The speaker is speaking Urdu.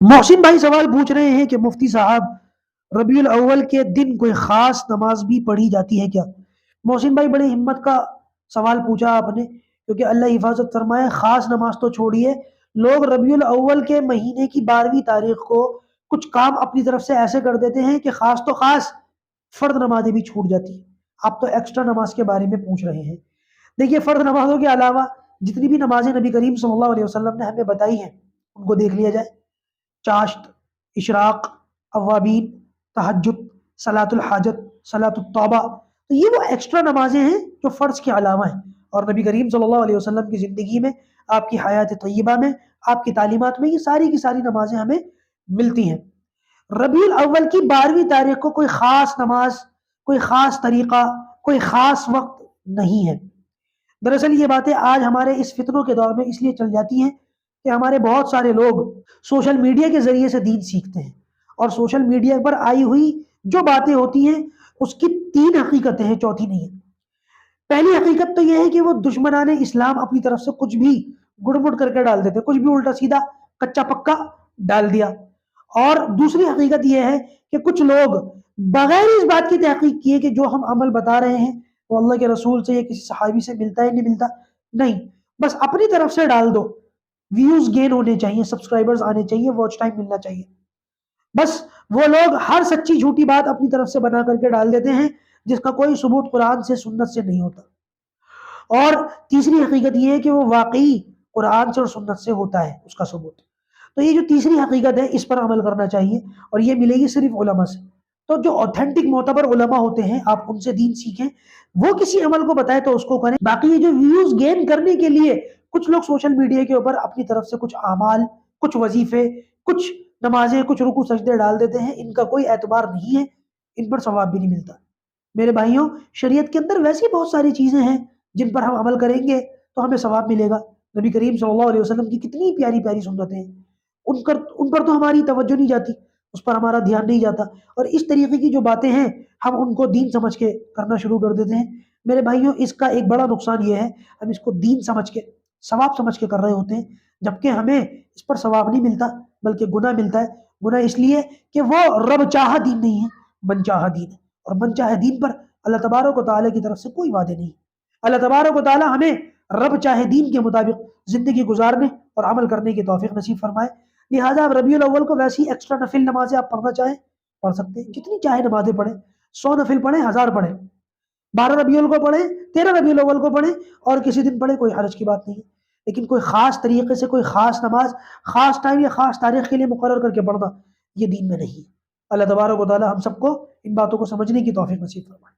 محسن بھائی سوال پوچھ رہے ہیں کہ مفتی صاحب ربیع الاول کے دن کوئی خاص نماز بھی پڑھی جاتی ہے کیا؟ محسن بھائی بڑے ہمت کا سوال پوچھا آپ نے، کیونکہ اللہ حفاظت فرمائے، خاص نماز تو چھوڑیے، لوگ ربیع الاول کے مہینے کی 12ویں تاریخ کو کچھ کام اپنی طرف سے ایسے کر دیتے ہیں کہ خاص تو خاص فرد نمازیں بھی چھوٹ جاتی ہیں۔ آپ تو ایکسٹرا نماز کے بارے میں پوچھ رہے ہیں۔ دیکھیے، فرد نمازوں کے علاوہ جتنی بھی نمازیں نبی کریم صلی اللہ علیہ وسلم نے ہمیں بتائی ہیں ان کو دیکھ لیا جائے۔ چاشت، اشراق، اوابین، تہجد، صلاۃ الحاجت، صلاۃ التوبہ، تو یہ وہ ایکسٹرا نمازیں ہیں جو فرض کے علاوہ ہیں، اور نبی کریم صلی اللہ علیہ وسلم کی زندگی میں، آپ کی حیات طیبہ میں، آپ کی تعلیمات میں یہ ساری کی ساری نمازیں ہمیں ملتی ہیں۔ ربیع الاول کی 12ویں تاریخ کو کوئی خاص نماز، کوئی خاص طریقہ، کوئی خاص وقت نہیں ہے۔ دراصل یہ باتیں آج ہمارے اس فتنوں کے دور میں اس لیے چل جاتی ہیں کہ ہمارے بہت سارے لوگ سوشل میڈیا کے ذریعے سے دین سیکھتے ہیں، اور سوشل میڈیا پر آئی ہوئی جو باتیں ہوتی ہیں اس کی 3 حقیقتیں ہیں، چوتھی نہیں ہے۔ پہلی حقیقت تو یہ ہے کہ وہ دشمنان اسلام اپنی طرف سے کچھ بھی گڑ مڑ کر کے ڈال دیتے، کچھ بھی الٹا سیدھا کچا پکا ڈال دیا۔ اور دوسری حقیقت یہ ہے کہ کچھ لوگ بغیر اس بات کی تحقیق کیے کہ جو ہم عمل بتا رہے ہیں وہ اللہ کے رسول سے یا کسی صحابی سے ملتا ہے نہیں ملتا، نہیں، بس اپنی طرف سے ڈال دو، ویوز گین ہونے چاہیے، سبسکرائبرز آنے چاہیے، واچ ٹائم ملنا چاہیے، بس وہ لوگ ہر سچی جھوٹی بات اپنی طرف سے بنا کر کے ڈال دیتے ہیں جس کا کوئی ثبوت قرآن سے سنت سے نہیں ہوتا۔ اور تیسری حقیقت یہ ہے کہ وہ واقعی قرآن سے اور سنت سے ہوتا ہے اس کا ثبوت۔ تو یہ جو تیسری حقیقت ہے اس پر عمل کرنا چاہیے، اور یہ ملے گی صرف علماء سے۔ تو جو اوتھینٹک معتبر علماء ہوتے ہیں آپ ان سے دین سیکھیں، وہ کسی عمل کو بتائے تو اس کو کریں۔ باقی یہ جو ویوز گین کرنے کے لیے کچھ لوگ سوشل میڈیا کے اوپر اپنی طرف سے کچھ اعمال، کچھ وظیفے، کچھ نمازیں، کچھ رکوع سجدے ڈال دیتے ہیں، ان کا کوئی اعتبار نہیں ہے، ان پر ثواب بھی نہیں ملتا۔ میرے بھائیوں، شریعت کے اندر ویسی بہت ساری چیزیں ہیں جن پر ہم عمل کریں گے تو ہمیں ثواب ملے گا۔ نبی کریم صلی اللہ علیہ وسلم کی کتنی پیاری پیاری سنتیں ہیں، ان پر تو ہماری توجہ نہیں جاتی، اس پر ہمارا دھیان نہیں جاتا، اور اس طریقے کی جو باتیں ہیں ہم ان کو دین سمجھ کے کرنا شروع کر دیتے ہیں۔ میرے بھائیوں، اس کا ایک بڑا نقصان یہ ہے، ہم اس کو دین سمجھ کے، ثواب سمجھ کے کر رہے ہوتے ہیں، جبکہ ہمیں اس پر ثواب نہیں ملتا بلکہ گناہ ملتا ہے۔ گناہ اس لیے کہ وہ رب چاہا دین نہیں ہے، من چاہا دین ہے، اور من چاہا دین پر اللہ تبارک و تعالیٰ کی طرف سے کوئی وعدے نہیں۔ اللہ تبارک و تعالیٰ ہمیں رب چاہے دین کے مطابق زندگی گزارنے اور عمل کرنے کی توفیق نصیب فرمائے۔ لہٰذا آپ ربیع الاول کو ویسی ایکسٹرا نفل نمازیں آپ پڑھنا چاہیں پڑھ سکتے ہیں، جتنی چاہے نمازیں پڑھیں، 100 نفل پڑھیں، 1000 پڑھیں، 12 ربیع الاول کو پڑھیں، 13 ربیع الاول کو پڑھیں، اور کسی دن پڑھیں، کوئی حرج کی بات نہیں ہے۔ لیکن کوئی خاص طریقے سے کوئی خاص نماز خاص ٹائم یا خاص تاریخ کے لیے مقرر کر کے پڑھنا، یہ دین میں نہیں ہے۔ اللہ تبارک و تعالی ہم سب کو ان باتوں کو سمجھنے کی توفیق نصیب فرمائے۔